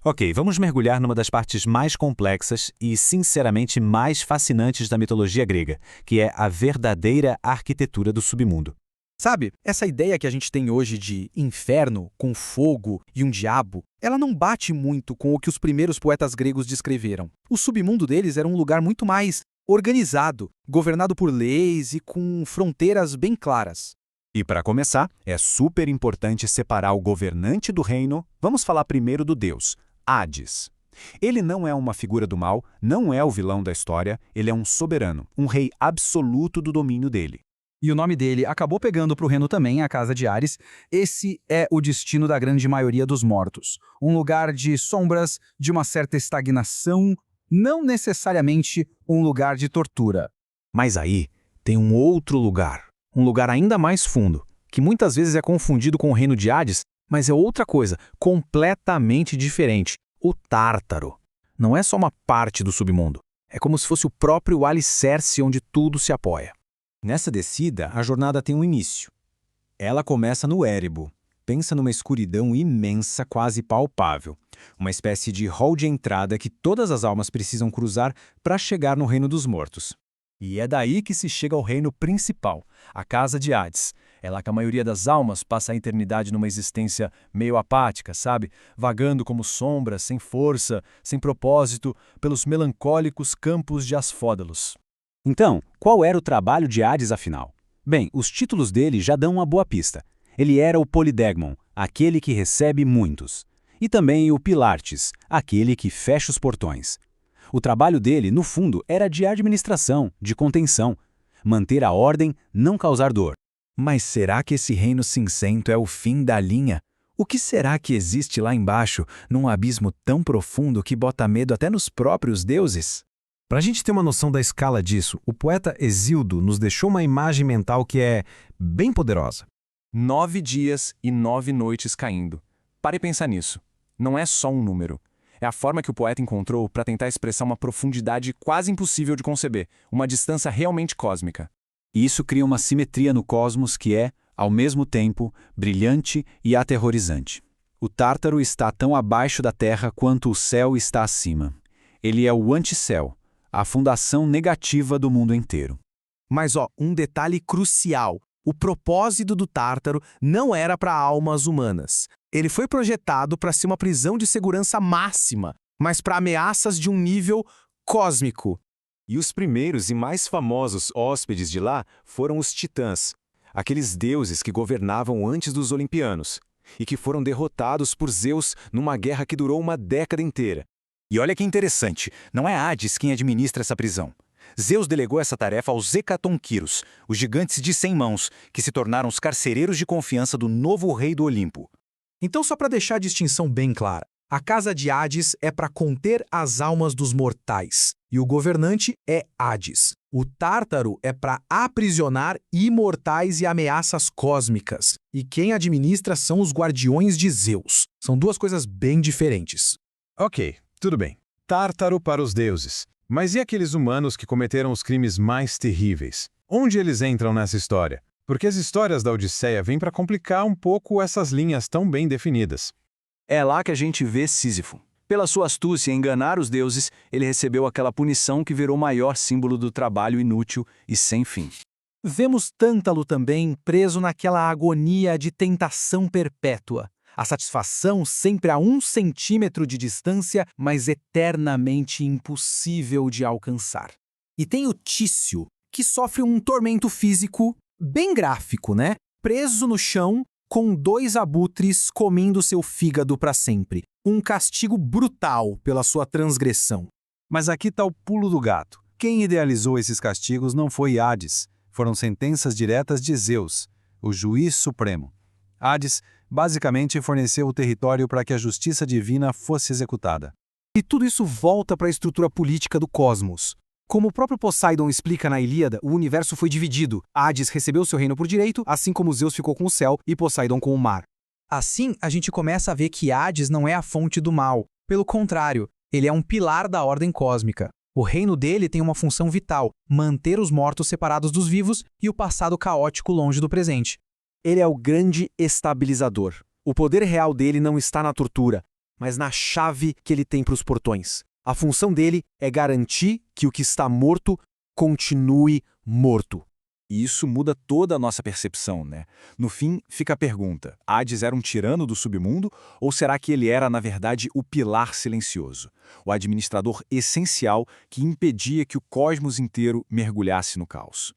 Ok, vamos mergulhar numa das partes mais complexas e, sinceramente, mais fascinantes da mitologia grega, que é a verdadeira arquitetura do submundo. Sabe, essa ideia que a gente tem hoje de inferno, com fogo e um diabo, ela não bate muito com o que os primeiros poetas gregos descreveram. O submundo deles era um lugar muito mais organizado, governado por leis e com fronteiras bem claras. E para começar, é super importante separar o governante do reino. Vamos falar primeiro do deus, Hades. Ele não é uma figura do mal, não é o vilão da história, ele é um soberano, um rei absoluto do domínio dele. E o nome dele acabou pegando para o reino também, a casa de Ares. Esse é o destino da grande maioria dos mortos. Um lugar de sombras, de uma certa estagnação, não necessariamente um lugar de tortura. Mas aí tem um outro lugar, um lugar ainda mais fundo, que muitas vezes é confundido com o reino de Hades, mas é outra coisa, completamente diferente, o Tártaro. Não é só uma parte do submundo, é como se fosse o próprio alicerce onde tudo se apoia. Nessa descida, a jornada tem um início. Ela começa no Érebo. Pensa numa escuridão imensa, quase palpável. Uma espécie de hall de entrada que todas as almas precisam cruzar para chegar no reino dos mortos. E é daí que se chega ao reino principal, a casa de Hades. É lá que a maioria das almas passa a eternidade numa existência meio apática, sabe? Vagando como sombras, sem força, sem propósito, pelos melancólicos campos de Asfódalos. Então, qual era o trabalho de Hades, afinal? Bem, os títulos dele já dão uma boa pista. Ele era o Polidegmon, aquele que recebe muitos. E também o Pilartes, aquele que fecha os portões. O trabalho dele, no fundo, era de administração, de contenção. Manter a ordem, não causar dor. Mas será que esse reino cinzento é o fim da linha? O que será que existe lá embaixo, num abismo tão profundo que bota medo até nos próprios deuses? Para a gente ter uma noção da escala disso, o poeta Hesíodo nos deixou uma imagem mental que é bem poderosa. 9 dias e 9 noites caindo. Pare e pensar nisso. Não é só um número. É a forma que o poeta encontrou para tentar expressar uma profundidade quase impossível de conceber, uma distância realmente cósmica. E isso cria uma simetria no cosmos que é, ao mesmo tempo, brilhante e aterrorizante. O Tártaro está tão abaixo da Terra quanto o céu está acima. Ele é o anticéu, a fundação negativa do mundo inteiro. Mas um detalhe crucial. O propósito do Tártaro não era para almas humanas. Ele foi projetado para ser uma prisão de segurança máxima, mas para ameaças de um nível cósmico. E os primeiros e mais famosos hóspedes de lá foram os titãs, aqueles deuses que governavam antes dos olimpianos, e que foram derrotados por Zeus numa guerra que durou uma década inteira. E olha que interessante, não é Hades quem administra essa prisão. Zeus delegou essa tarefa aos Hecatonquiros, os gigantes de 100 mãos, que se tornaram os carcereiros de confiança do novo rei do Olimpo. Então, só para deixar a distinção bem clara, a casa de Hades é para conter as almas dos mortais, e o governante é Hades. O Tártaro é para aprisionar imortais e ameaças cósmicas, e quem administra são os guardiões de Zeus. São duas coisas bem diferentes. Ok, tudo bem. Tártaro para os deuses. Mas e aqueles humanos que cometeram os crimes mais terríveis? Onde eles entram nessa história? Porque as histórias da Odisseia vêm para complicar um pouco essas linhas tão bem definidas. É lá que a gente vê Sísifo. Pela sua astúcia em enganar os deuses, ele recebeu aquela punição que virou o maior símbolo do trabalho inútil e sem fim. Vemos Tântalo também preso naquela agonia de tentação perpétua. A satisfação sempre a 1 centímetro de distância, mas eternamente impossível de alcançar. E tem o Tício, que sofre um tormento físico bem gráfico, né? Preso no chão, com 2 abutres comendo seu fígado para sempre. Um castigo brutal pela sua transgressão. Mas aqui está o pulo do gato. Quem idealizou esses castigos não foi Hades. Foram sentenças diretas de Zeus, o juiz supremo. Hades basicamente forneceu o território para que a justiça divina fosse executada. E tudo isso volta para a estrutura política do cosmos. Como o próprio Poseidon explica na Ilíada, o universo foi dividido. Hades recebeu seu reino por direito, assim como Zeus ficou com o céu e Poseidon com o mar. Assim, a gente começa a ver que Hades não é a fonte do mal. Pelo contrário, ele é um pilar da ordem cósmica. O reino dele tem uma função vital, manter os mortos separados dos vivos e o passado caótico longe do presente. Ele é o grande estabilizador. O poder real dele não está na tortura, mas na chave que ele tem para os portões. A função dele é garantir que o que está morto continue morto. E isso muda toda a nossa percepção, né? No fim, fica a pergunta: Hades era um tirano do submundo ou será que ele era, na verdade, o pilar silencioso? O administrador essencial que impedia que o cosmos inteiro mergulhasse no caos?